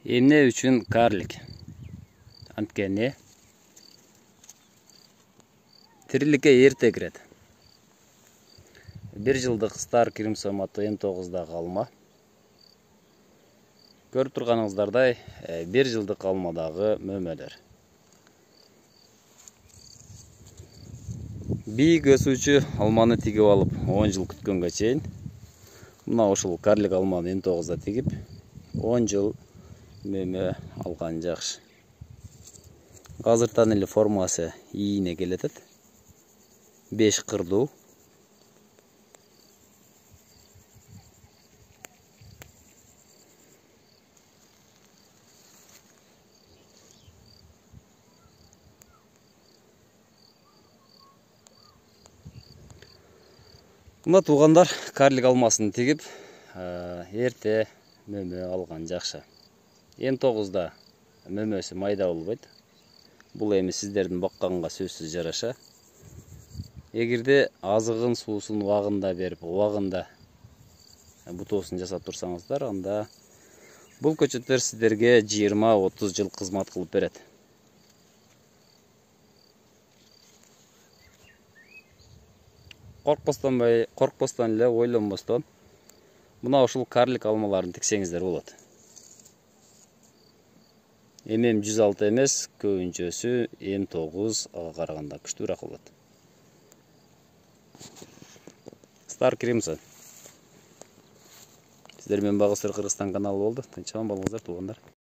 Эмне үчүн карлик? Анткени тириликке эрте кирет. 1 жылдык стар кримсоматы М9дагы алма. Көрүп турганыңыздардай 1 жылдык алмадагы мөмөлөр. Бийик өсүүчү алманы тигип алып 10 жыл күткөнгө чейин мына ушул карлик алманы М9да тигип 10 жыл мөмө алган жакшы. Азыртан эле формасы ийине келетет. 5 кырдуу. Мына туугандар карлик алмасын тигип, эрте мөмө алган жакшы. М9да мөмөсү майда болбойт. Бул эми сиздердин бакканга сөзсүз жараша. Эгерде азыгын суусун убагында берип, убагында бутоосун жасап турсаңыздар, анда бул көчөттөр сиздерге 20-30 жыл кызмат кылып берет. Коркпостон эле, ойлонбостон мына ушул карлик алмаларын тиксеңиздер болот. М106 эмес, көбүнчөсү М9 ага караганда күчтүүрөөк болот. Стар Кримсон. Сиздер менен Багысыр Кыргызстан каналы болду. Тынч аман болуңуздар, туугандар.